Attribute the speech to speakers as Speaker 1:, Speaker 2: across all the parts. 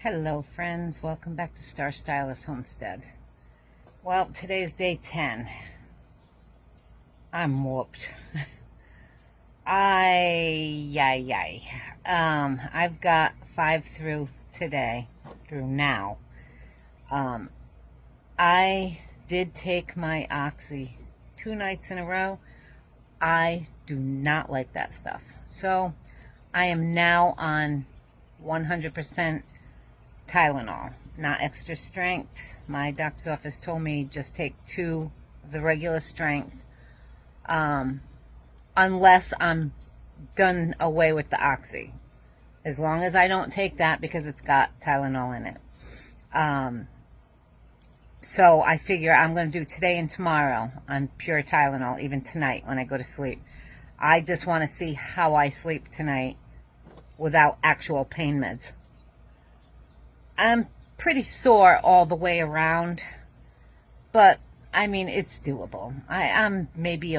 Speaker 1: Hello friends, welcome back to Star Stylist Homestead. Well, today's day 10. I'm whooped. I've got 5 through today, through now. I did take my Oxy 2 nights in a row. I do not like that stuff. So I am now on 100% Tylenol, not extra strength. My doctor's office told me just take 2 of the regular strength, unless I'm done away with the Oxy. As long as I don't take that, because it's got Tylenol in it. So I figure I'm going to do today and tomorrow on pure Tylenol, even tonight when I go to sleep. I just want to see how I sleep tonight without actual pain meds. I'm pretty sore all the way around, but I mean, it's doable. I'm maybe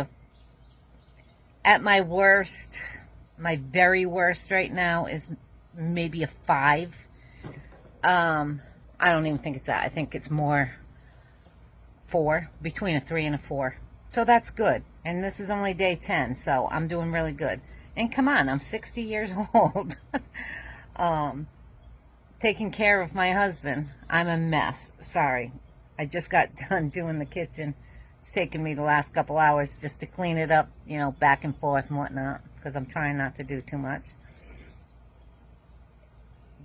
Speaker 1: at my worst, my very worst right now is maybe a 5. I don't even think it's that. I think it's more 4, between a 3 and a 4. So that's good. And this is only day 10, so I'm doing really good. And come on, I'm 60 years old. Taking care of my husband. I'm a mess. Sorry. I just got done doing the kitchen. It's taken me the last couple hours just to clean it up, you know, back and forth and whatnot, because I'm trying not to do too much.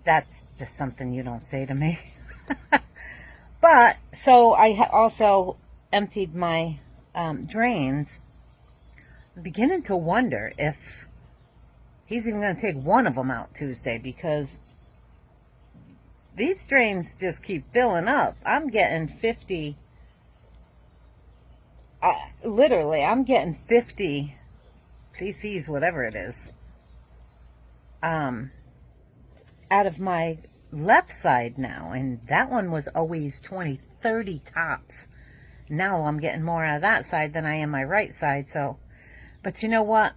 Speaker 1: That's just something you don't say to me. But, so I also emptied my drains. I'm beginning to wonder if he's even going to take one of them out Tuesday, because these drains just keep filling up. I'm getting 50, literally, I'm getting 50 cc's, whatever it is, out of my left side now. And that one was always 20, 30 tops. Now I'm getting more out of that side than I am my right side. So, but you know what?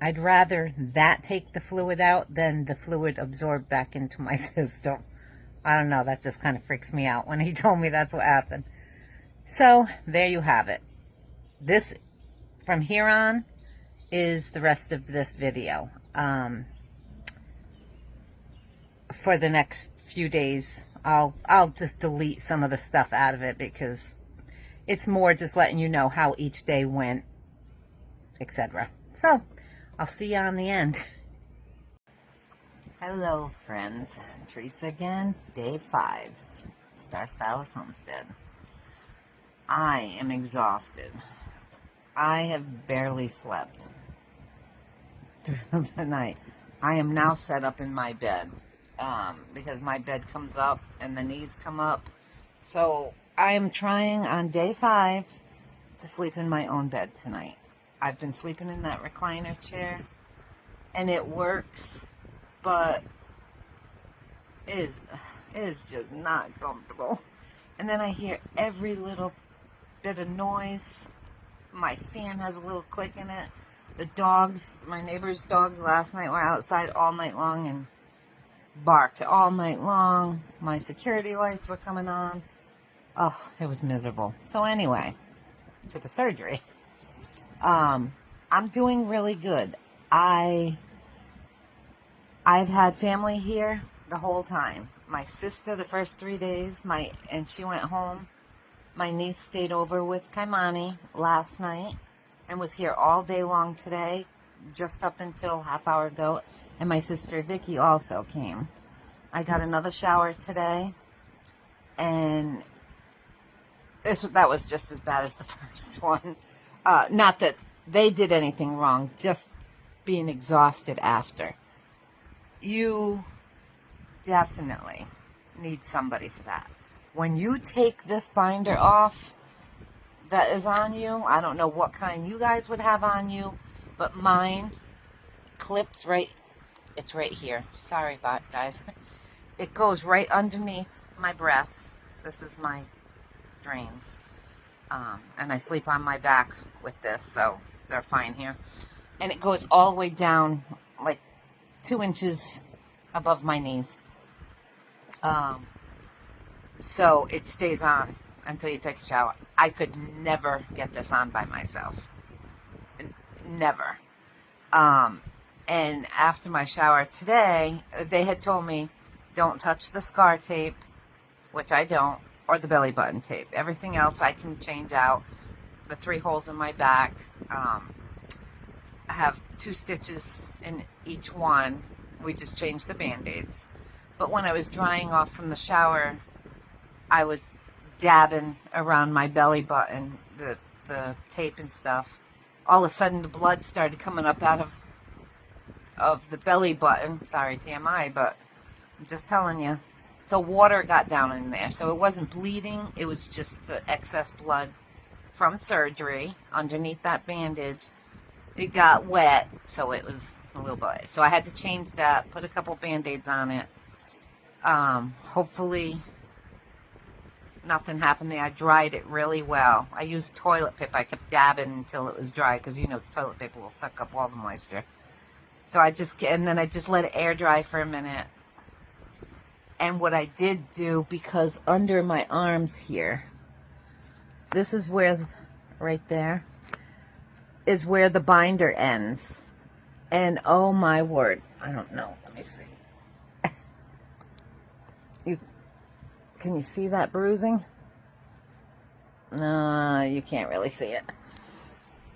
Speaker 1: I'd rather that take the fluid out than the fluid absorb back into my system. I don't know, that just kind of freaks me out when he told me that's what happened. So, there you have it. This, from here on, is the rest of this video. For the next few days, I'll just delete some of the stuff out of it, because it's more just letting you know how each day went, etc. So, I'll see you on the end. Hello friends, Teresa again, day 5, Star Stylist Homestead. I am exhausted. I have barely slept through the night. I am now set up in my bed, because my bed comes up and the knees come up. So I am trying on day 5 to sleep in my own bed tonight. I've been sleeping in that recliner chair and it works, but it is just not comfortable. And then I hear every little bit of noise. My fan has a little click in it. The dogs, my neighbor's dogs last night were outside all night long and barked all night long. My security lights were coming on. Oh, it was miserable. So anyway, to the surgery. I'm doing really good. I've had family here the whole time. My sister the first 3 days, and she went home. My niece stayed over with Kaimani last night and was here all day long today, just up until half hour ago. And my sister Vicky also came. I got another shower today, and that was just as bad as the first one. Not that they did anything wrong, just being exhausted after. You definitely need somebody for that. When you take this binder off that is on you, I don't know what kind you guys would have on you, but mine clips right, it's right here. Sorry about it, guys. It goes right underneath my breasts. This is my drains. And I sleep on my back with this, so they're fine here. And it goes all the way down, like 2 inches above my knees. So it stays on until you take a shower. I could never get this on by myself. Never. And after my shower today, they had told me, don't touch the scar tape, which I don't, or the belly button tape. Everything else I can change out. The 3 holes in my back, I have 2 stitches in each one. We just changed the Band-Aids. But when I was drying off from the shower, I was dabbing around my belly button, the tape and stuff. All of a sudden, the blood started coming up out of the belly button. Sorry, TMI, but I'm just telling you. So water got down in there. So it wasn't bleeding. It was just the excess blood from surgery underneath that bandage. It got wet, so it was a little bit. So I had to change that, put a couple Band-Aids on it. Hopefully nothing happened there. I dried it really well. I used toilet paper. I kept dabbing until it was dry because, you know, toilet paper will suck up all the moisture. So and then I just let it air dry for a minute. And what I did do, because under my arms here, this is where, right there, is where the binder ends. And oh my word, I don't know. Let me see. Can you see that bruising? No, you can't really see it.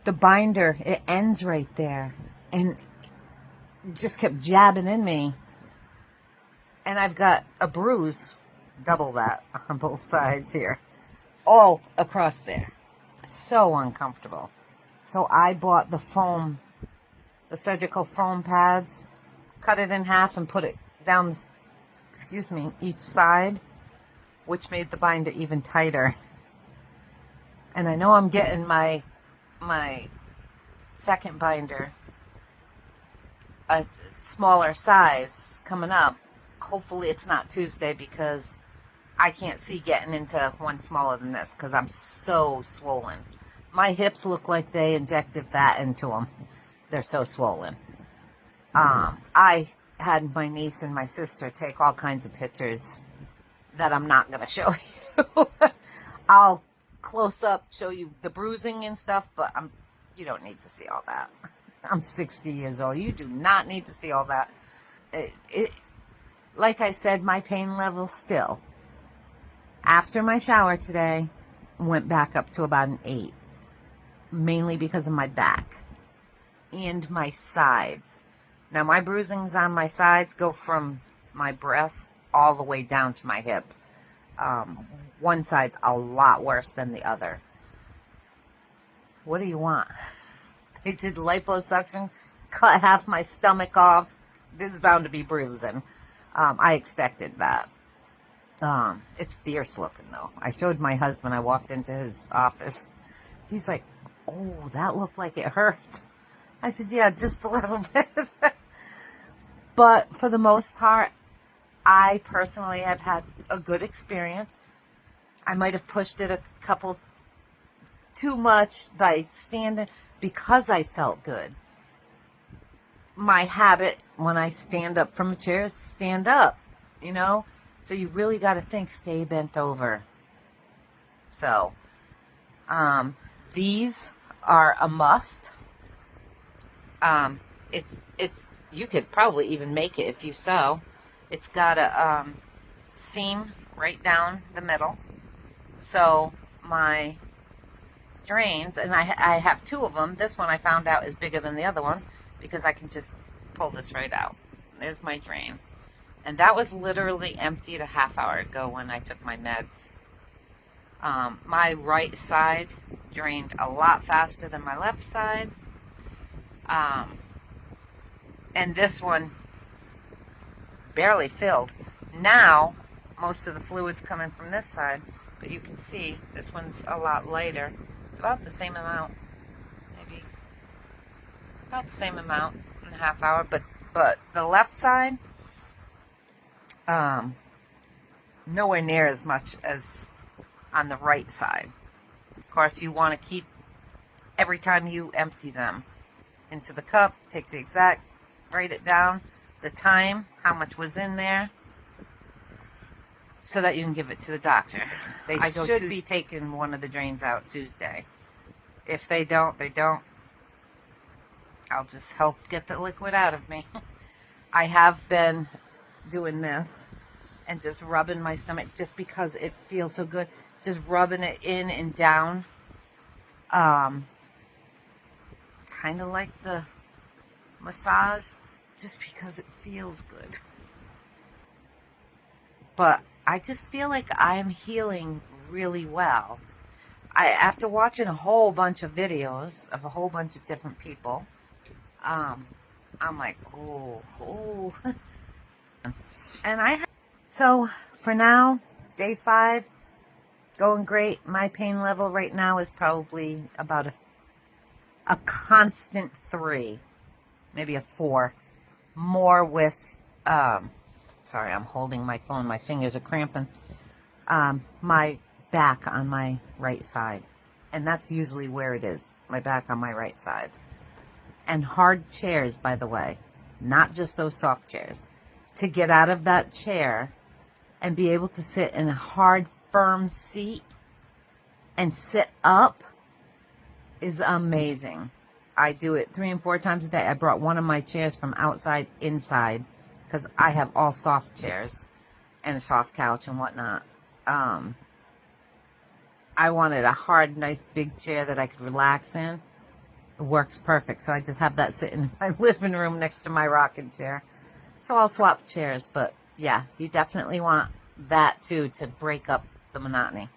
Speaker 1: The binder, it ends right there. And just kept jabbing in me. And I've got a bruise, double that, on both sides here. All across there. So uncomfortable. So I bought the foam, the surgical foam pads, cut it in half and put it down, each side, which made the binder even tighter. And I know I'm getting my second binder, a smaller size, coming up. Hopefully it's not Tuesday, because I can't see getting into one smaller than this because I'm so swollen. My hips look like they injected fat into them. They're so swollen. I had my niece and my sister take all kinds of pictures that I'm not going to show you. I'll close up show you the bruising and stuff, but you don't need to see all that. I'm 60 years old. You do not need to see all that. Like I said, my pain level still, after my shower today, went back up to about an 8. Mainly because of my back and my sides. Now, my bruisings on my sides go from my breast all the way down to my hip. One side's a lot worse than the other. What do you want? They did liposuction, cut half my stomach off. There's bound to be bruising. I expected that. It's fierce looking, though. I showed my husband. I walked into his office. He's like, oh, that looked like it hurt. I said, yeah, just a little bit. But for the most part, I personally have had a good experience. I might have pushed it a couple too much by standing because I felt good. My habit when I stand up from a chair is stand up, you know? So you really got to think, stay bent over. So, these are a must. You could probably even make it if you sew. It's got a seam right down the middle. So my drains, and I have 2 of them. This one I found out is bigger than the other one because I can just pull this right out. There's my drain. And that was literally emptied a half hour ago when I took my meds. My right side drained a lot faster than my left side. And this one barely filled. Now, most of the fluid's coming from this side, but you can see this one's a lot lighter. It's about the same amount, maybe about the same amount in a half hour, but the left side, nowhere near as much as on the right side. Of course, you want to keep, every time you empty them into the cup, take the exact, write it down, the time, how much was in there. so that you can give it to the doctor. I should
Speaker 2: to
Speaker 1: be taking one of the drains out Tuesday. If they don't, they don't. I'll just help get the liquid out of me. I have been doing this and just rubbing my stomach just because it feels so good. Just rubbing it in and down. Kind of like the massage, just because it feels good. But I just feel like I'm healing really well. After watching a whole bunch of videos of a whole bunch of different people, I'm like, oh. And so for now, day 5, going great. My pain level right now is probably about a constant 3, maybe a 4. More with, sorry, I'm holding my phone. My fingers are cramping. My back on my right side. And that's usually where it is. My back on my right side. And hard chairs, by the way. Not just those soft chairs. To get out of that chair and be able to sit in a hard, firm seat and sit up is amazing. I do it 3 and 4 times a day. I brought one of my chairs from outside inside because I have all soft chairs and a soft couch and whatnot. I wanted a hard, nice, big chair that I could relax in. It works perfect. So I just have that sitting in my living room next to my rocking chair. So I'll swap chairs. But yeah, you definitely want that too to break up the monotony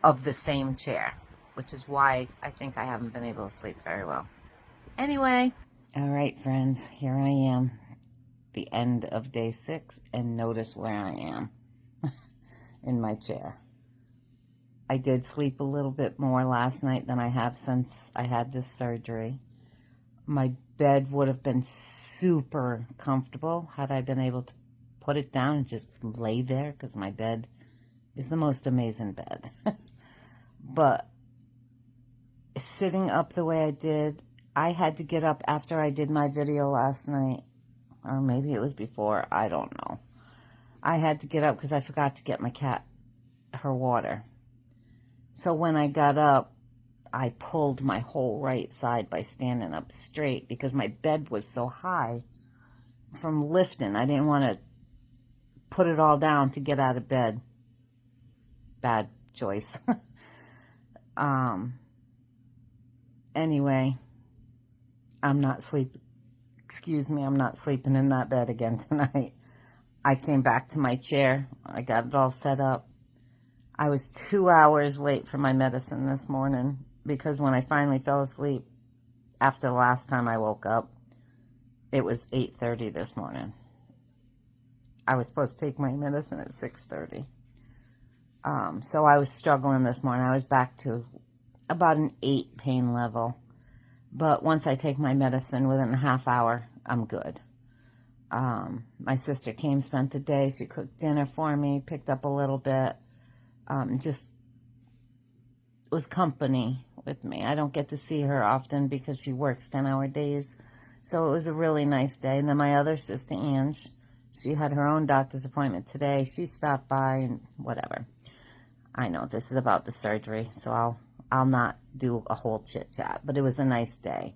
Speaker 1: of the same chair, which is why I think I haven't been able to sleep very well. Anyway, all right, friends, here I am, the end of day 6, and notice where I am in my chair. I did sleep a little bit more last night than I have since I had this surgery. My bed would have been super comfortable had I been able to put it down and just lay there, because my bed is the most amazing bed. But sitting up the way I did, I had to get up after I did my video last night, or maybe it was before, I don't know. I had to get up because I forgot to get my cat her water. So when I got up, I pulled my whole right side by standing up straight because my bed was so high from lifting. I didn't want to put it all down to get out of bed. Bad choice. Anyway, I'm not sleeping in that bed again tonight. I came back to my chair. I got it all set up. I was 2 hours late for my medicine this morning because when I finally fell asleep after the last time I woke up, it was 8:30 this morning. I was supposed to take my medicine at 6:30. So I was struggling this morning. I was back to about an 8 pain level. But once I take my medicine, within a half hour, I'm good. My sister came, spent the day. She cooked dinner for me, picked up a little bit. Just was company with me. I don't get to see her often because she works 10-hour days. So it was a really nice day. And then my other sister, Ange, she had her own doctor's appointment today. She stopped by and whatever. I know this is about the surgery, so I'll not do a whole chit-chat, but it was a nice day.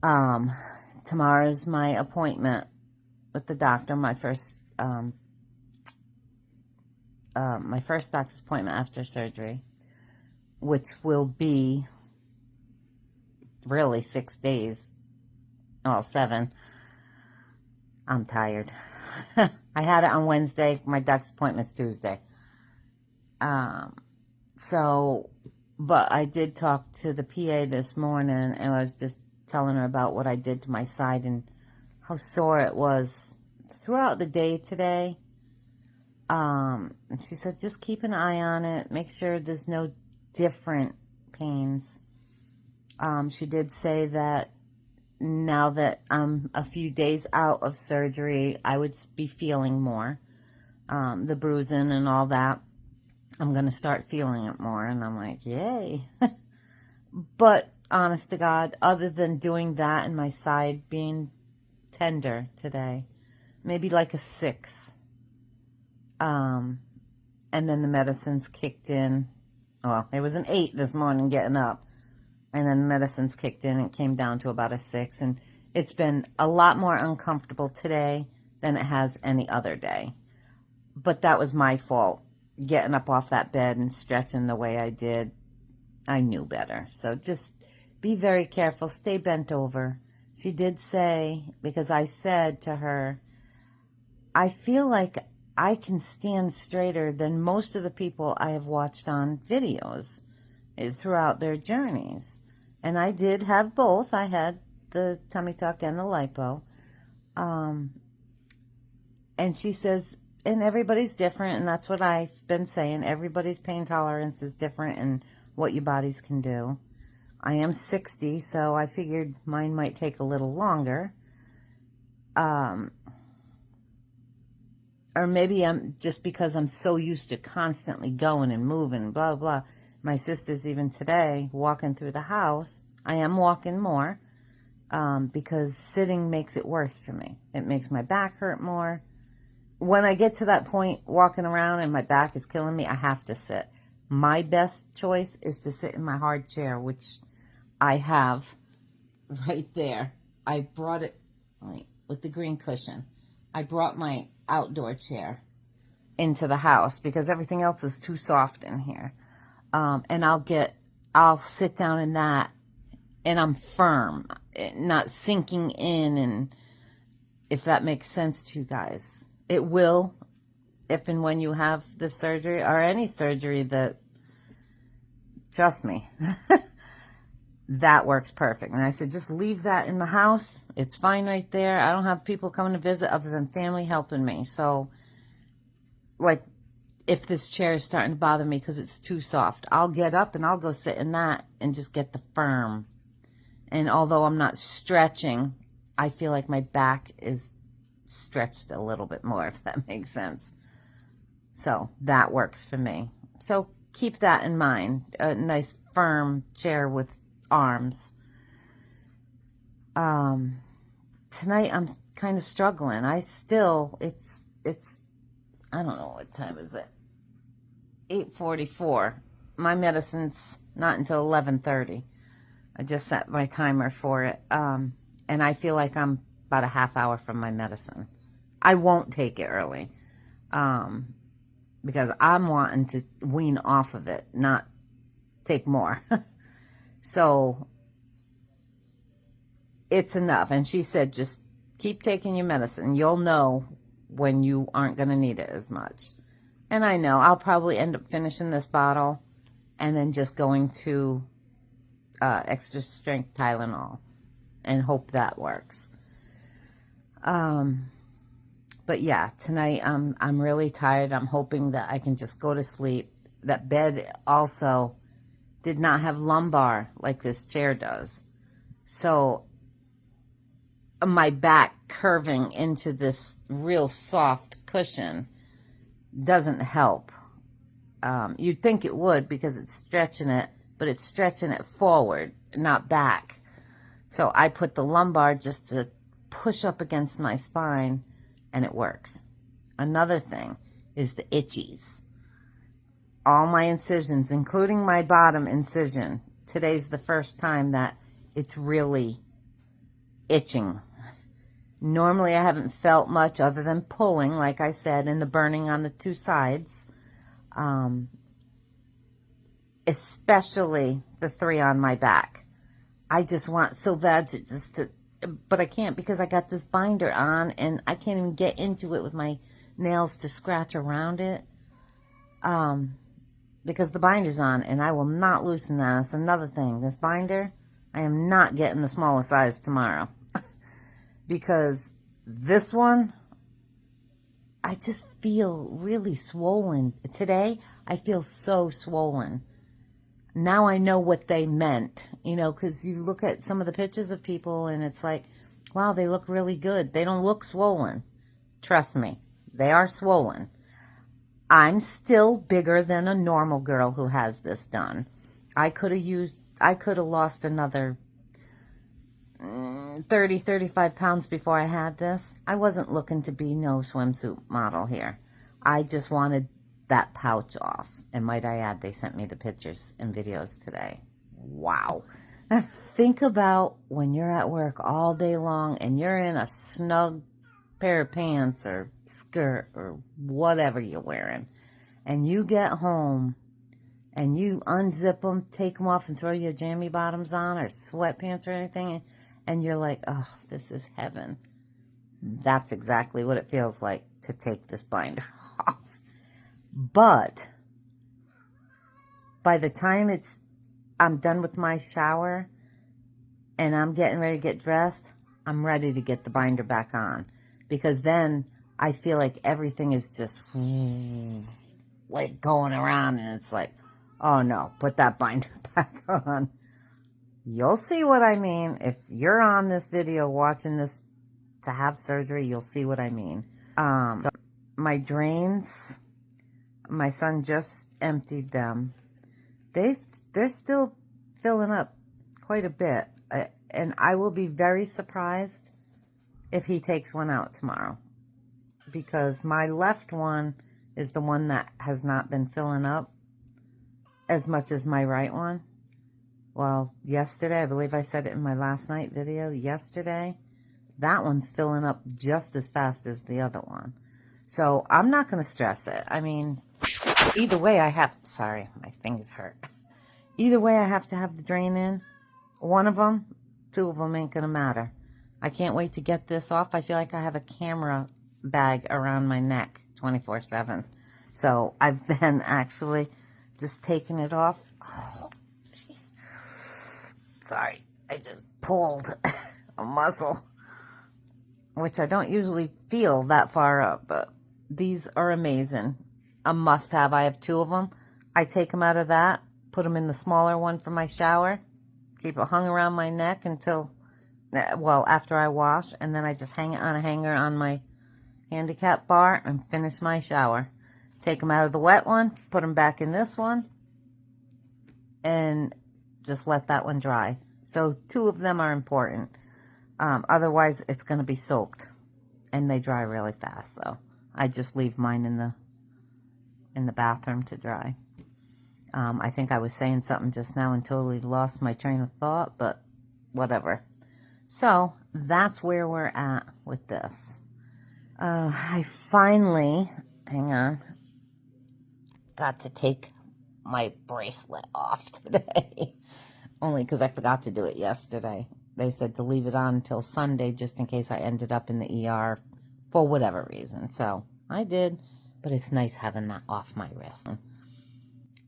Speaker 1: Tomorrow's my appointment with the doctor, my first doctor's appointment after surgery, which will be really 6 days. Well, 7. I'm tired. I had it on Wednesday. My doctor's appointment's Tuesday. But I did talk to the PA this morning, and I was just telling her about what I did to my side and how sore it was throughout the day today. And she said, just keep an eye on it. Make sure there's no different pains. She did say that now that I'm a few days out of surgery, I would be feeling more. The bruising and all that. I'm going to start feeling it more. And I'm like, yay. But honest to God, other than doing that and my side being tender today, maybe like a 6. And then the medicines kicked in. Well, it was an 8 this morning getting up. And then the medicines kicked in and it came down to about a 6. And it's been a lot more uncomfortable today than it has any other day. But that was my fault. Getting up off that bed and stretching the way I did. I knew better. So just be very careful. Stay bent over. She did say, because I said to her, I feel like I can stand straighter than most of the people I have watched on videos throughout their journeys. And I did have both. I had the tummy tuck and the lipo. And she says, and everybody's different, and that's what I've been saying. Everybody's pain tolerance is different and what your bodies can do. I am 60, so I figured mine might take a little longer. Or maybe I'm just because I'm so used to constantly going and moving, blah, blah. My sister's even today walking through the house. I am walking more because sitting makes it worse for me. It makes my back hurt more. When I get to that point walking around and my back is killing me, I have to sit. My best choice is to sit in my hard chair, which I have right there. I brought it with the green cushion. I brought my outdoor chair into the house because everything else is too soft in here. And I'll sit down in that and I'm firm, not sinking in, and if that makes sense to you guys. It will, if and when you have the surgery or any surgery that, trust me, that works perfect. And I said, just leave that in the house. It's fine right there. I don't have people coming to visit other than family helping me. So, like, if this chair is starting to bother me because it's too soft, I'll get up and I'll go sit in that and just get the firm. And although I'm not stretching, I feel like my back is stretched a little bit more, if that makes sense. So that works for me. So keep that in mind. A nice firm chair with arms. Tonight I'm kind of struggling. It's I don't know, what time is it? 8:44. My medicine's not until 11:30. I just set my timer for it. And I feel like I'm about a half hour from my medicine. I won't take it early. Because I'm wanting to wean off of it, not take more. So it's enough. And she said, just keep taking your medicine. You'll know when you aren't going to need it as much. And I know I'll probably end up finishing this bottle and then just going to extra strength Tylenol and hope that works. But yeah, tonight I'm really tired. I'm hoping that I can just go to sleep. That bed also did not have lumbar like this chair does. So my back curving into this real soft cushion doesn't help. You'd think it would because it's stretching it, but it's stretching it forward, not back. So I put the lumbar just to push up against my spine, and it works. Another thing is the itchies. All my incisions, including my bottom incision, today's the first time that it's really itching. Normally I haven't felt much other than pulling, like I said, and the burning on the two sides. Especially the 3 on my back. I just want so bad but I can't because I got this binder on and I can't even get into it with my nails to scratch around it. Because the binder's on and I will not loosen that. That's another thing. This binder, I am not getting the smallest size tomorrow. Because this one, I just feel really swollen. Today, I feel so swollen. Now I know what they meant, because you look at some of the pictures of people and it's like, wow, they look really good. They don't look swollen. Trust me, they are swollen. I'm still bigger than a normal girl who has this done. I could have lost another 30, 35 pounds before I had this. I wasn't looking to be no swimsuit model here. I just wanted that pouch off. And might I add, they sent me the pictures and videos today. Wow. Think about when you're at work all day long and you're in a snug pair of pants or skirt or whatever you're wearing, and you get home and you unzip them, take them off and throw your jammy bottoms on or sweatpants or anything, and you're like, oh, this is heaven. That's exactly what it feels like to take this binder off. But by the time I'm done with my shower and I'm getting ready to get dressed, I'm ready to get the binder back on. Because then I feel like everything is just like going around, and it's like, oh no, put that binder back on. You'll see what I mean. If you're on this video watching this to have surgery, you'll see what I mean. So my drains, my son just emptied them. They're still filling up quite a bit. And I will be very surprised if he takes one out tomorrow. Because my left one is the one that has not been filling up as much as my right one. Well, yesterday, I believe I said it in my last night video, yesterday, that one's filling up just as fast as the other one. So I'm not going to stress it. I mean, either way sorry, my fingers hurt. Either way I have to have the drain in. One of them, two of them ain't going to matter. I can't wait to get this off. I feel like I have a camera bag around my neck 24/7. So I've been actually just taking it off. Oh, geez. Sorry, I just pulled a muscle, which I don't usually feel that far up, but these are amazing. A must-have. I have two of them. I take them out of that, put them in the smaller one for my shower, keep it hung around my neck until, well, after I wash, and then I just hang it on a hanger on my handicap bar and finish my shower. Take them out of the wet one, put them back in this one, and just let that one dry. So two of them are important. Otherwise, it's going to be soaked, and they dry really fast. So I just leave mine in the bathroom to dry. I think I was saying something just now and totally lost my train of thought, but whatever. So that's where we're at with this. I finally, hang on, got to take my bracelet off today. Only because I forgot to do it yesterday. They said to leave it on until Sunday just in case I ended up in the ER for whatever reason. So I did, but it's nice having that off my wrist.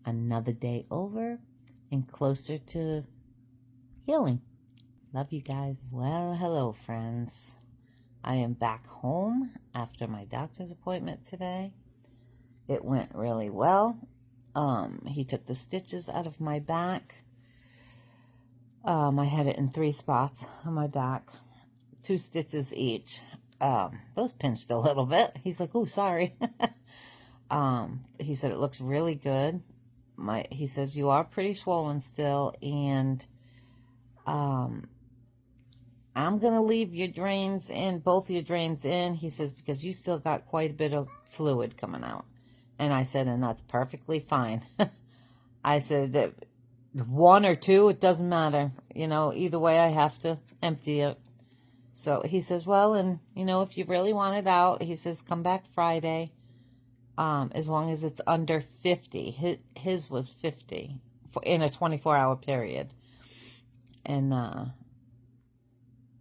Speaker 1: Another day over and closer to healing. Love you guys. Well, hello, friends. I am back home after my doctor's appointment today. It went really well. He took the stitches out of my back. I had it in 3 spots on my back, 2 stitches each. Those pinched a little bit. He's like, oh, sorry. He said it looks really good. He says you are pretty swollen still, and I'm gonna leave your drains in, both your drains in. He says because you still got quite a bit of fluid coming out. And I said, and that's perfectly fine. I said, 1 or 2, it doesn't matter. You know, either way, I have to empty it. So he says, well, and, you know, if you really want it out, he says, come back Friday, as long as it's under 50. His was 50 in a 24-hour period. And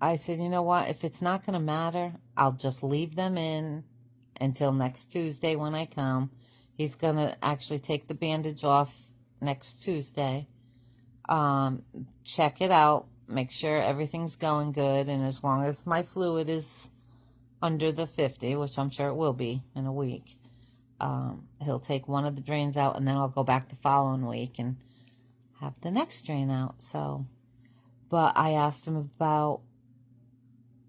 Speaker 1: I said, you know what? If it's not going to matter, I'll just leave them in until next Tuesday when I come. He's going to actually take the bandage off next Tuesday. Check it out. Make sure everything's going good. And as long as my fluid is under the 50, which I'm sure it will be in a week, he'll take one of the drains out, and then I'll go back the following week and have the next drain out. So, but I asked him about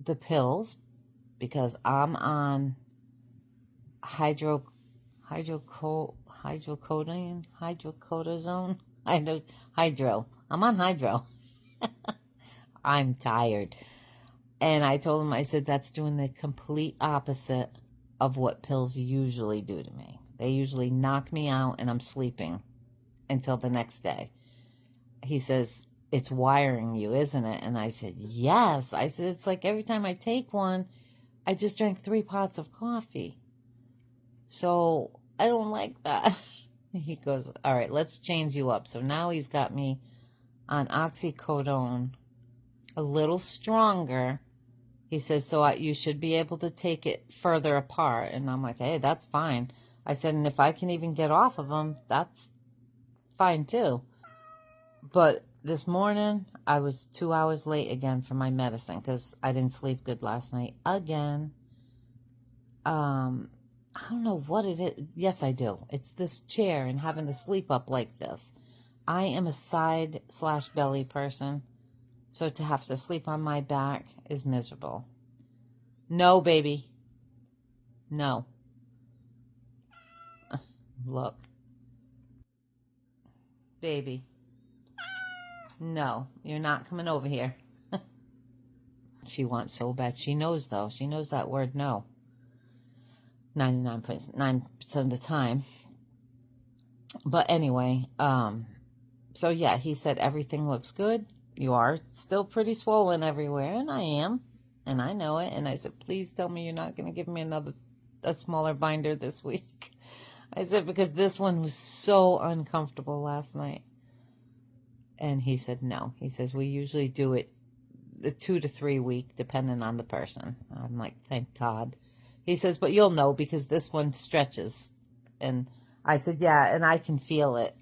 Speaker 1: the pills because I'm on hydrocodone, hydro. I'm on hydro. I'm tired. And I told him, I said, that's doing the complete opposite of what pills usually do to me. They usually knock me out and I'm sleeping until the next day. He says, it's wiring you, isn't it? And I said, yes. I said, it's like every time I take one, I just drank 3 pots of coffee. So I don't like that. He goes, all right, let's change you up. So now he's got me on oxycodone, a little stronger. He says, so you should be able to take it further apart. And I'm like, hey, that's fine. I said, and if I can even get off of them, that's fine too. But this morning, I was 2 hours late again for my medicine because I didn't sleep good last night again. I don't know what it is. Yes, I do. It's this chair and having to sleep up like this. I am a side/belly person, so to have to sleep on my back is miserable. No, baby. No. Look. Baby. No, you're not coming over here. She wants so bad. She knows, though. She knows that word no. 99.9% of the time. But anyway, so yeah, he said everything looks good. You are still pretty swollen everywhere, and I am, and I know it. And I said, please tell me you're not going to give me a smaller binder this week. I said, because this one was so uncomfortable last night. And he said, no. He says, we usually do it the 2 to 3 week, depending on the person. I'm like, thank God. He says, but you'll know because this one stretches. And I said, yeah, and I can feel it.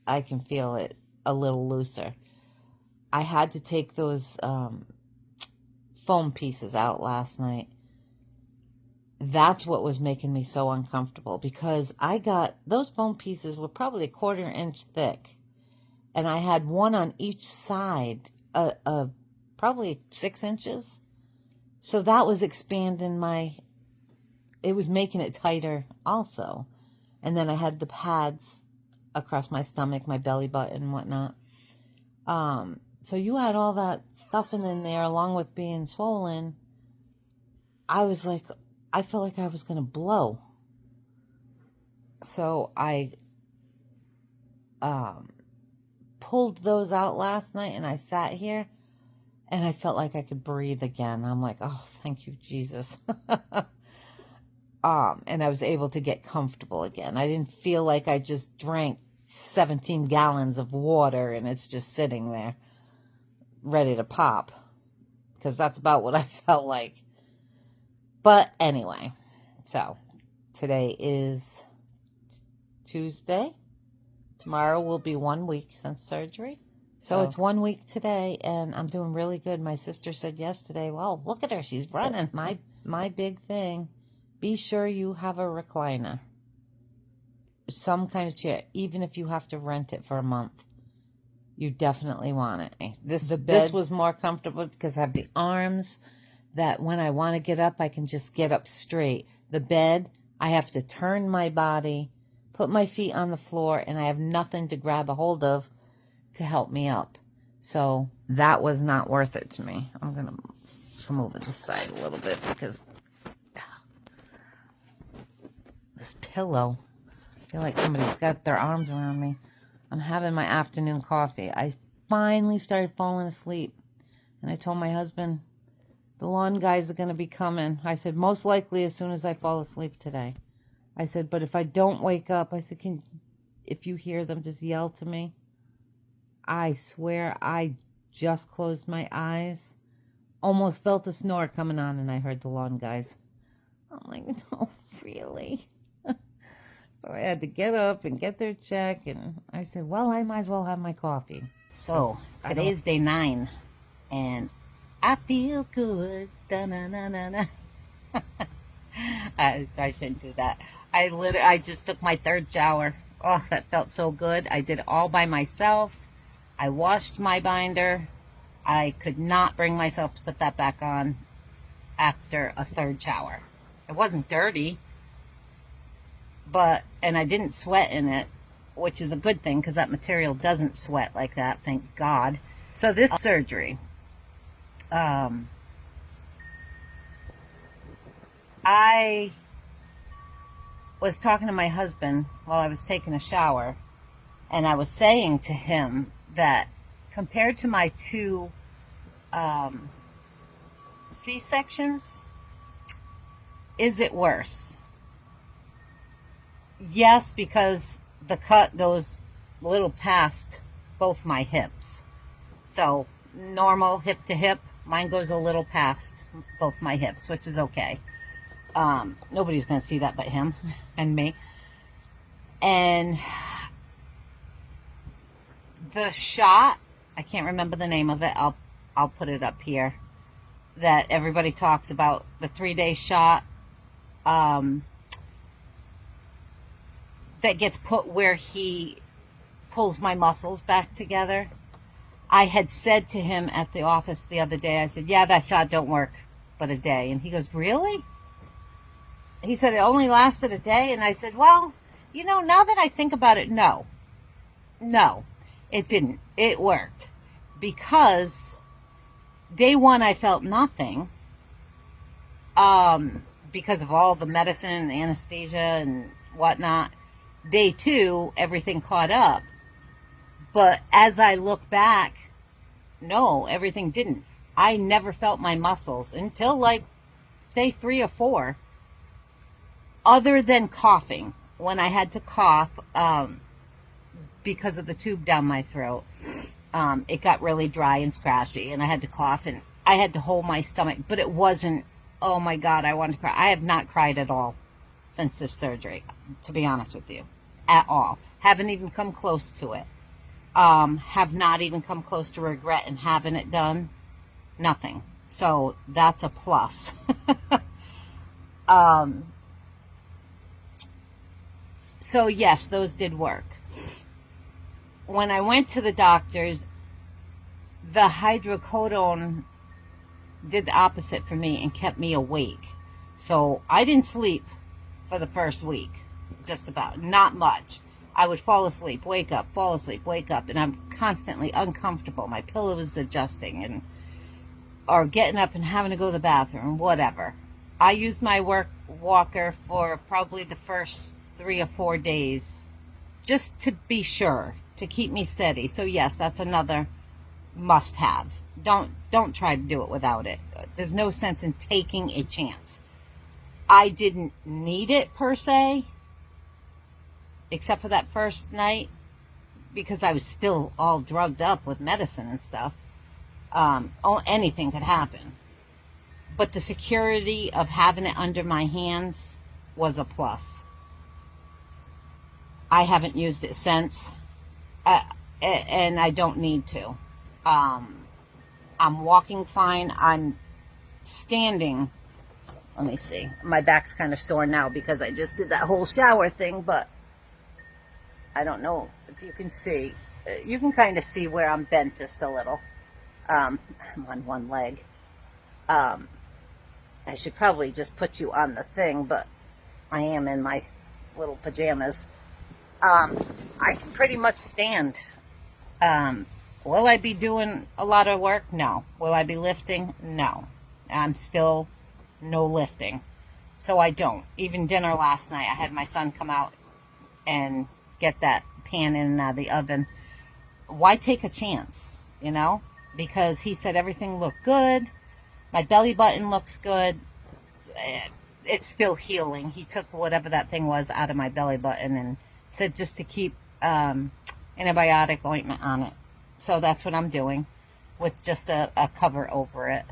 Speaker 1: I can feel it a little looser. I had to take those foam pieces out last night. That's what was making me so uncomfortable because those foam pieces were probably 1/4 inch thick. And I had one on each side, probably 6 inches. So that was expanding it was making it tighter also. And then I had the pads across my stomach, my belly button and whatnot. So you had all that stuffing in there along with being swollen. I felt like I was going to blow. So I pulled those out last night and I sat here and I felt like I could breathe again. I'm like, oh, thank you, Jesus. And I was able to get comfortable again. I didn't feel like I just drank 17 gallons of water and it's just sitting there ready to pop, because that's about what I felt like. But anyway, so today is Tuesday. Tomorrow will be 1 week since surgery. So it's 1 week today, and I'm doing really good. My sister said yesterday, well, look at her. She's running. My big thing, be sure you have a recliner. Some kind of chair, even if you have to rent it for a month. You definitely want it. This was more comfortable because I have the arms that when I want to get up, I can just get up straight. The bed, I have to turn my body, put my feet on the floor, and I have nothing to grab a hold of to help me up. So that was not worth it to me. I'm going to come over this side a little bit because this pillow, I feel like somebody's got their arms around me. I'm having my afternoon coffee. I finally started falling asleep. And I told my husband, the lawn guys are going to be coming. I said, most likely as soon as I fall asleep today. I said, but if I don't wake up, I said, if you hear them, just yell to me. I swear I just closed my eyes, almost felt a snore coming on, and I heard the lawn guys. I'm like, no, really? So I had to get up and get their check, and I said, well, I might as well have my coffee. So today's day 9, and I feel good. Da-na-na-na-na. I shouldn't do that. I just took my 3rd shower. Oh, that felt so good. I did it all by myself. I washed my binder. I could not bring myself to put that back on after a 3rd shower. It wasn't dirty, and I didn't sweat in it, which is a good thing because that material doesn't sweat like that, thank God. So this surgery, I was talking to my husband while I was taking a shower, and I was saying to him that compared to my two C-sections, is it worse? Yes, because the cut goes a little past both my hips. So normal hip to hip, mine goes a little past both my hips, which is okay. Nobody's going to see that but him and me. And the shot, I can't remember the name of it. I'll put it up here. That everybody talks about, the 3-day shot that gets put where he pulls my muscles back together. I had said to him at the office the other day, I said, yeah, that shot don't work but a day. And he goes, really? He said, it only lasted a day? And I said, well, you know, now that I think about it, no, it didn't. It worked. Because day one, I felt nothing, because of all the medicine and anesthesia and whatnot. Day two, everything caught up. But as I look back, no, everything didn't. I never felt my muscles until like day 3 or 4, other than coughing. When I had to cough, because of the tube down my throat, it got really dry and scratchy, and I had to cough, and I had to hold my stomach, but it wasn't, oh my God, I wanted to cry. I have not cried at all since this surgery, to be honest with you, at all. Haven't even come close to it. Have not even come close to regret and having it done. Nothing. So that's a plus. So yes, those did work. When I went to the doctors, the hydrocodone did the opposite for me and kept me awake. So I didn't sleep for the first week, just about, not much. I would fall asleep, wake up, fall asleep, wake up, and I'm constantly uncomfortable. My pillow is adjusting, and or getting up and having to go to the bathroom, whatever. I used my work walker for probably the first 3 or 4 days, just to be sure, to keep me steady. So yes, that's another must-have. Don't try to do it without it. There's no sense in taking a chance. I didn't need it per se, except for that first night, because I was still all drugged up with medicine and stuff. Anything could happen. But the security of having it under my hands was a plus. I haven't used it since, and I don't need to. I'm walking fine. I'm standing. Let me see. My back's kind of sore now because I just did that whole shower thing, but I don't know if you can see. You can kind of see where I'm bent just a little. I'm on one leg. I should probably just put you on the thing, but I am in my little pajamas. I can pretty much stand. Will I be doing a lot of work? No. Will I be lifting? No. I'm still no lifting. So I don't. Even dinner last night, I had my son come out and get that pan in and out of the oven. Why take a chance, you know? Because he said everything looked good. My belly button looks good. It's still healing. He took whatever that thing was out of my belly button and said just to keep antibiotic ointment on it. So that's what I'm doing with just a cover over it.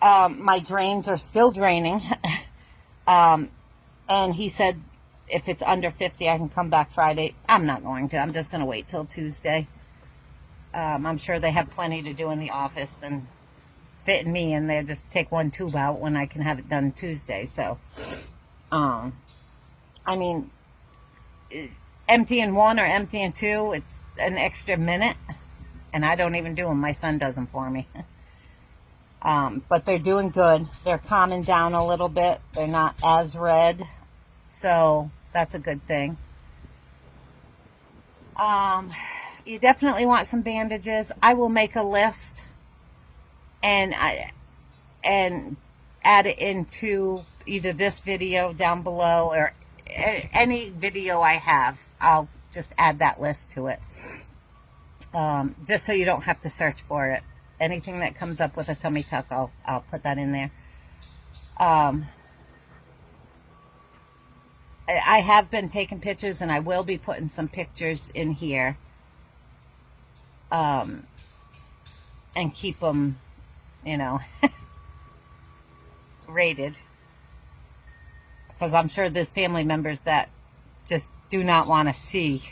Speaker 1: My drains are still draining. And he said if it's under 50, I can come back Friday. I'm not going to. I'm just going to wait till Tuesday. I'm sure they have plenty to do in the office than fitting me in there. Just take one tube out when I can have it done Tuesday. So, I mean, emptying one or emptying two, it's an extra minute. And I don't even do them. My son does them for me. But they're doing good. They're calming down a little bit. They're not as red. So that's a good thing. You definitely want some bandages. I will make a list and add it into either this video down below or any video I have. I'll just add that list to it. Just so you don't have to search for it. Anything that comes up with a tummy tuck, I'll put that in there. I have been taking pictures, and I will be putting some pictures in here. And keep them, you know, rated. Because I'm sure there's family members that just do not want to see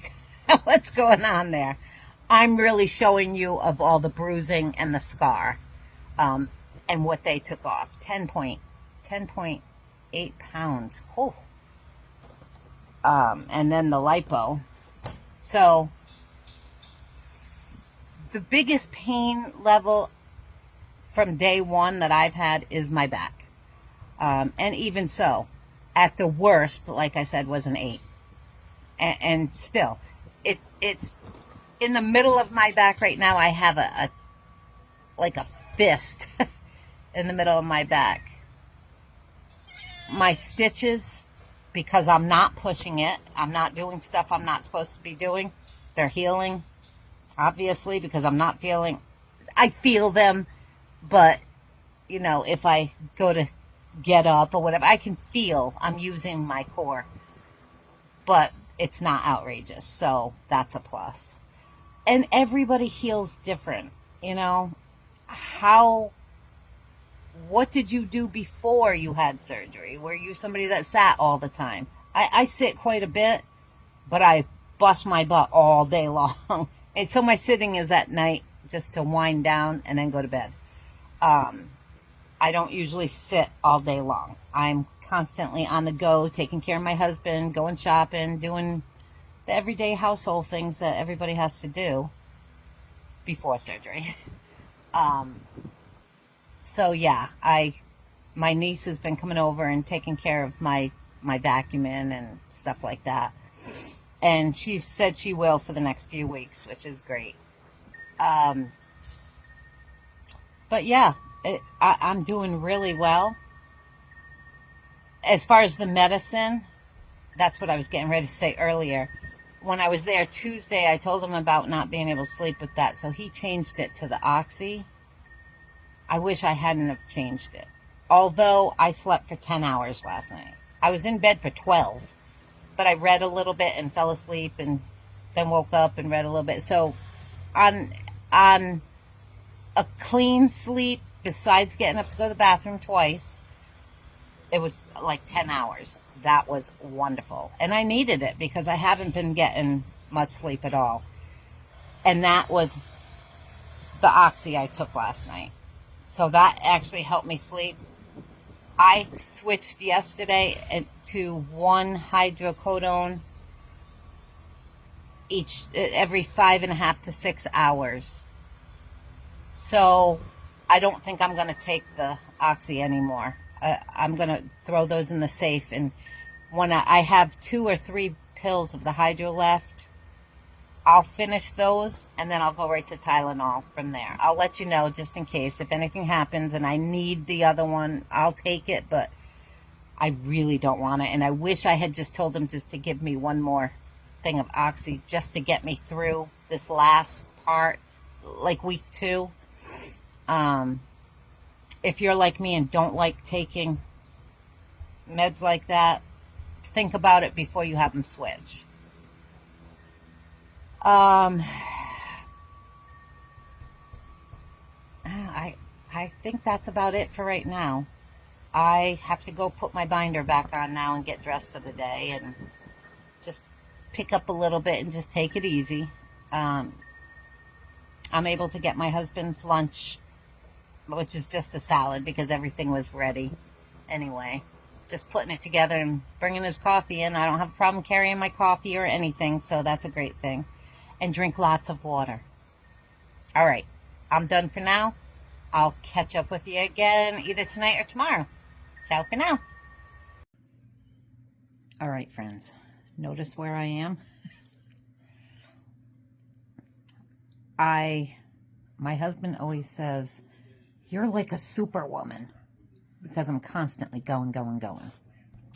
Speaker 1: what's going on there. I'm really showing you of all the bruising and the scar, and what they took off. 10.8 pounds. Oh. And then the lipo. So the biggest pain level from day one that I've had is my back. And even so, at the worst, like I said, was an 8. And still, it's in the middle of my back right now. I have like a fist in the middle of my back. My stitches, because I'm not pushing it, I'm not doing stuff I'm not supposed to be doing, they're healing. Obviously, because I'm not feeling, I feel them, but, you know, if I go to get up or whatever, I can feel I'm using my core, but it's not outrageous, so that's a plus. And everybody heals different, you know. What did you do before you had surgery? Were you somebody that sat all the time? I sit quite a bit, but I bust my butt all day long. And so my sitting is at night just to wind down and then go to bed. I don't usually sit all day long. I'm constantly on the go, taking care of my husband, going shopping, doing the everyday household things that everybody has to do before surgery. So yeah, my niece has been coming over and taking care of my vacuuming and stuff like that. And she said she will for the next few weeks, which is great. But yeah, I'm doing really well. As far as the medicine, that's what I was getting ready to say earlier. When I was there Tuesday, I told him about not being able to sleep with that, so he changed it to the Oxy. I wish I hadn't have changed it. Although I slept for 10 hours last night. I was in bed for 12. But I read a little bit and fell asleep and then woke up and read a little bit. So on a clean sleep, besides getting up to go to the bathroom twice, it was like 10 hours. That was wonderful. And I needed it because I haven't been getting much sleep at all. And that was the Oxy I took last night. So that actually helped me sleep. I switched yesterday to one hydrocodone every 5.5 to 6 hours. So I don't think I'm going to take the Oxy anymore. I'm going to throw those in the safe. And when I have 2 or 3 pills of the hydro left, I'll finish those and then I'll go right to Tylenol from there. I'll let you know just in case. If anything happens and I need the other one, I'll take it, but I really don't want it. And I wish I had just told them just to give me one more thing of Oxy just to get me through this last part, like week 2. If you're like me and don't like taking meds like that, think about it before you have them switch. I think that's about it for right now. I have to go put my binder back on now and get dressed for the day and just pick up a little bit and just take it easy. I'm able to get my husband's lunch, which is just a salad because everything was ready anyway. Just putting it together and bringing his coffee in. I don't have a problem carrying my coffee or anything, so that's a great thing. And drink lots of water. All right, I'm done for now. I'll catch up with you again either tonight or tomorrow. Ciao for now. All right, friends. Notice where I am? My husband always says, you're like a superwoman. because I'm constantly going.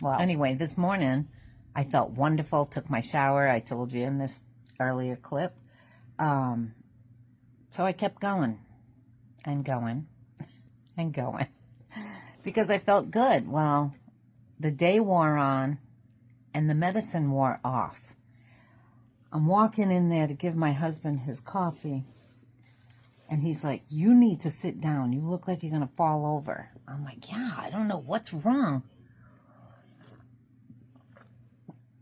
Speaker 1: Well, anyway, this morning I felt wonderful, took my shower. I told you in this earlier clip. So I kept going and going and going because I felt good. Well, the day wore on and the medicine wore off. I'm walking in there to give my husband his coffee, and he's like, "You need to sit down. You look like you're going to fall over." I'm like, "Yeah, I don't know what's wrong."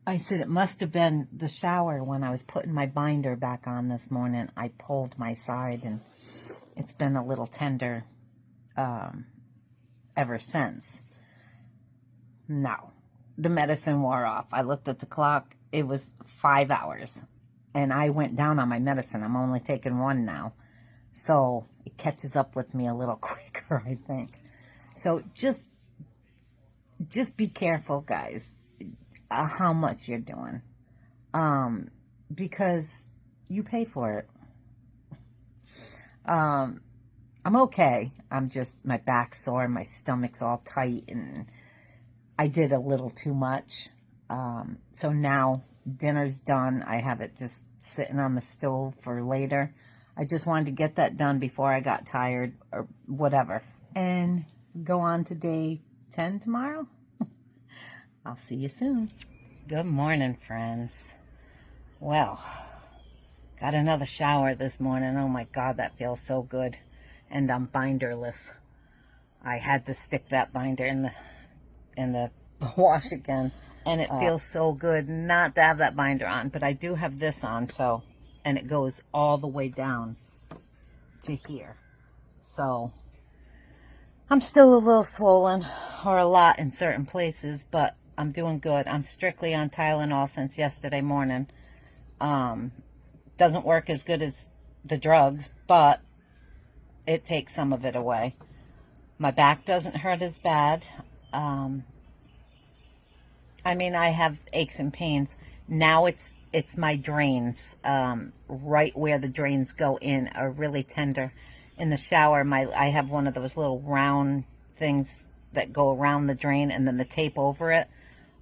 Speaker 1: I said, "It must have been the shower when I was putting my binder back on this morning. I pulled my side, and it's been a little tender ever since." No, the medicine wore off. I looked at the clock. It was 5 hours, and I went down on my medicine. I'm only taking one now, so it catches up with me a little quicker, I think. So just be careful, guys, how much you're doing, because you pay for it. I'm okay. I'm just, my back's sore, my stomach's all tight, and I did a little too much. So now dinner's done. I have it just sitting on the stove for later. I just wanted to get that done before I got tired or whatever, and go on to day 10 tomorrow. I'll see you soon. Good morning, friends. Well, got another shower this morning. Oh my God, that feels so good. And I'm binderless. I had to stick that binder in the wash again. And it feels so good not to have that binder on. But I do have this on, so, and it goes all the way down to here. So, I'm still a little swollen, or a lot in certain places, but I'm doing good. I'm strictly on Tylenol since yesterday morning. Doesn't work as good as the drugs, but it takes some of it away. My back doesn't hurt as bad. I mean, I have aches and pains. Now it's my drains, right where the drains go in are really tender. In the shower, I have one of those little round things that go around the drain and then the tape over it.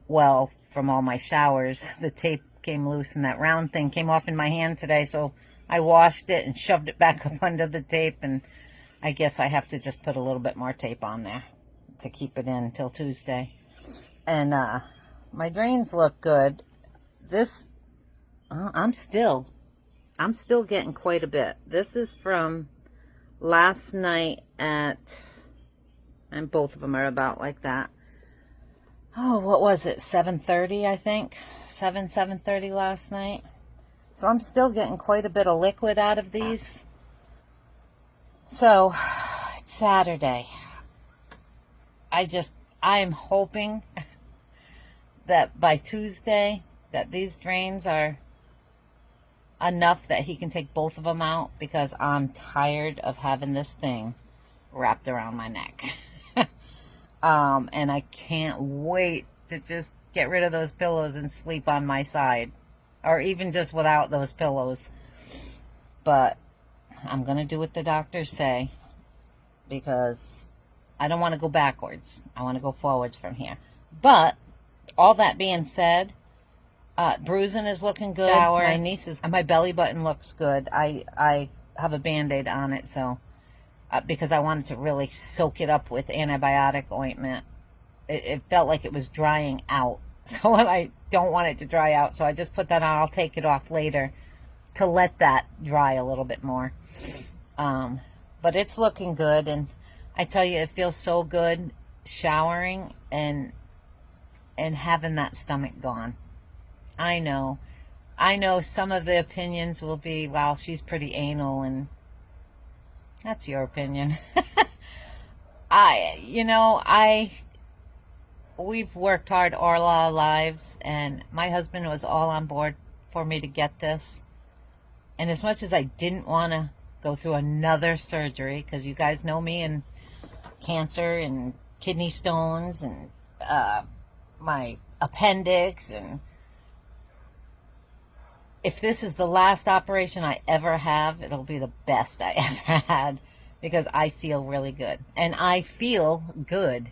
Speaker 1: Well, from all my showers, the tape came loose and that round thing came off in my hand today. So I washed it and shoved it back up under the tape, and I guess I have to just put a little bit more tape on there to keep it in until Tuesday. And my drains look good. This, I'm still getting quite a bit. This is from last night and both of them are about like that. Oh, what was it? 7:30, I think. 7:30 last night. So I'm still getting quite a bit of liquid out of these. So it's Saturday. I am hoping that by Tuesday that these drains are enough that he can take both of them out, because I'm tired of having this thing wrapped around my neck. And I can't wait to just get rid of those pillows and sleep on my side, or even just without those pillows. But I'm going to do what the doctors say, because I don't want to go backwards. I want to go forwards from here. But all that being said, bruising is looking good. My niece's, my belly button looks good. I have a Band-Aid on it, so because I wanted to really soak it up with antibiotic ointment. It felt like it was drying out, so I don't want it to dry out. So I just put that on. I'll take it off later to let that dry a little bit more. But it's looking good, and I tell you, it feels so good showering and having that stomach gone. I know some of the opinions will be, wow, she's pretty anal, and that's your opinion. We've worked hard all our lives, and my husband was all on board for me to get this. And as much as I didn't want to go through another surgery, because you guys know me and cancer and kidney stones and my appendix, and if this is the last operation I ever have, it'll be the best I ever had. because I feel really good. And I feel good.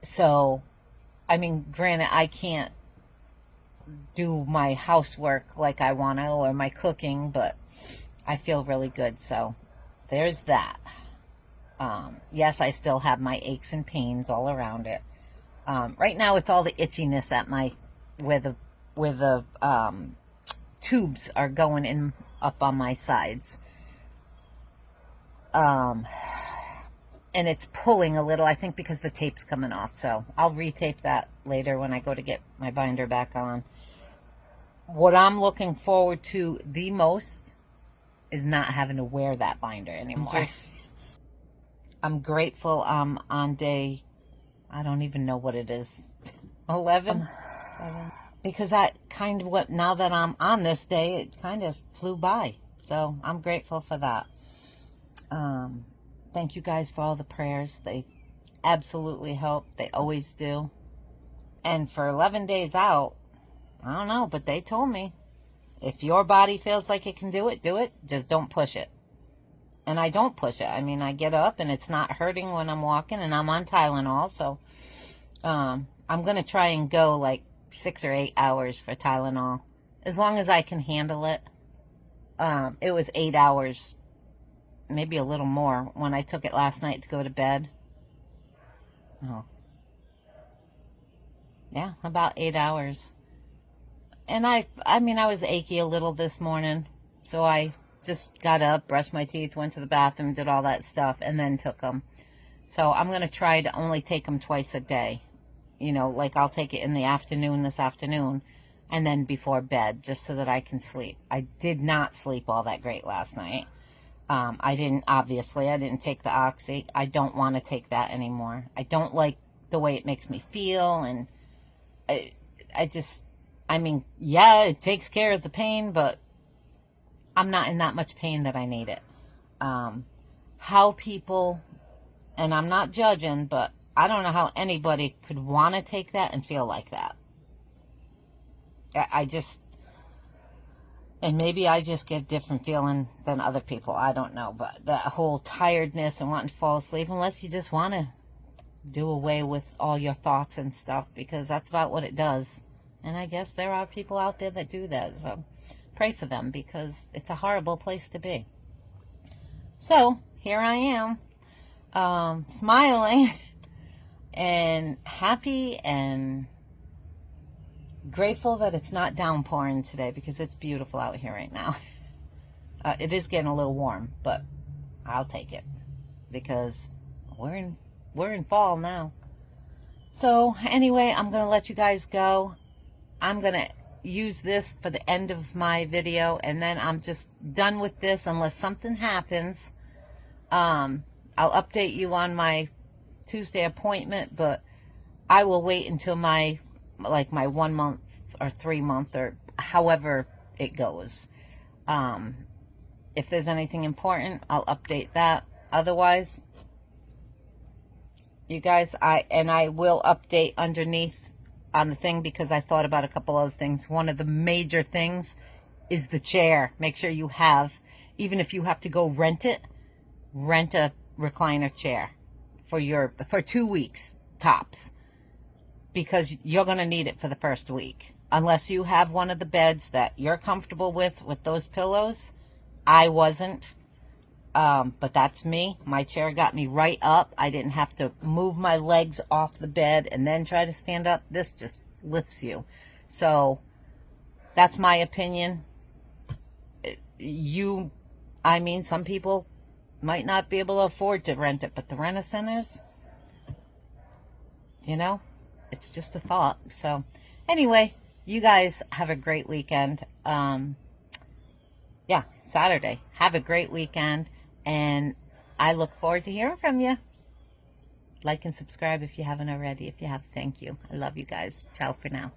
Speaker 1: So, I mean, granted, I can't do my housework like I want to, or my cooking, but I feel really good. So, there's that. Yes, I still have my aches and pains all around it. Right now, it's all the itchiness at where the tubes are going in up on my sides. And it's pulling a little, I think, because the tape's coming off. So I'll retape that later when I go to get my binder back on. What I'm looking forward to the most is not having to wear that binder anymore. I'm grateful I'm on day, I don't even know what it is, 11? 7. Because now that I'm on this day, it kind of flew by. So I'm grateful for that. Thank you guys for all the prayers. They absolutely help. They always do. And for 11 days out, I don't know, but they told me, if your body feels like it can do it, do it. Just don't push it. And I don't push it. I mean, I get up and it's not hurting when I'm walking, and I'm on Tylenol. So I'm going to try and go like 6 or 8 hours for Tylenol, as long as I can handle it. It was 8 hours, maybe a little more, when I took it last night to go to bed. Oh. Yeah, about 8 hours. And I mean, I was achy a little this morning, so I just got up, brushed my teeth, went to the bathroom, did all that stuff, and then took them. So I'm going to try to only take them twice a day. You know, like I'll take it in the afternoon this afternoon, and then before bed, just so that I can sleep. I did not sleep all that great last night. I didn't take the Oxy. I don't want to take that anymore. I don't like the way it makes me feel, and I mean, yeah, it takes care of the pain, but I'm not in that much pain that I need it. How people, and I'm not judging, but I don't know how anybody could want to take that and feel like that. And maybe I just get a different feeling than other people. I don't know. But that whole tiredness and wanting to fall asleep, unless you just want to do away with all your thoughts and stuff, because that's about what it does. And I guess there are people out there that do that. So pray for them, because it's a horrible place to be. So here I am, smiling and happy and grateful that it's not downpouring today, because it's beautiful out here right now. It is getting a little warm, but I'll take it, because we're in fall now. So anyway, I'm going to let you guys go. I'm going to use this for the end of my video, and then I'm just done with this unless something happens. I'll update you on my Tuesday appointment, but I will wait until my 1 month or 3 month or however it goes. If there's anything important, I'll update that. Otherwise, you guys, I will update underneath on the thing, because I thought about a couple other things. One of the major things is the chair. Make sure you have, even if you have to go rent a recliner chair for 2 weeks tops, because you're going to need it for the first week. Unless you have one of the beds that you're comfortable with those pillows. I wasn't. But that's me. My chair got me right up. I didn't have to move my legs off the bed and then try to stand up. This just lifts you. So that's my opinion. Some people might not be able to afford to rent it, but the rent-a-centers, it's just a thought. So anyway, you guys have a great weekend. Saturday. Have a great weekend, and I look forward to hearing from you. Like and subscribe if you haven't already. If you have, thank you. I love you guys. Ciao for now.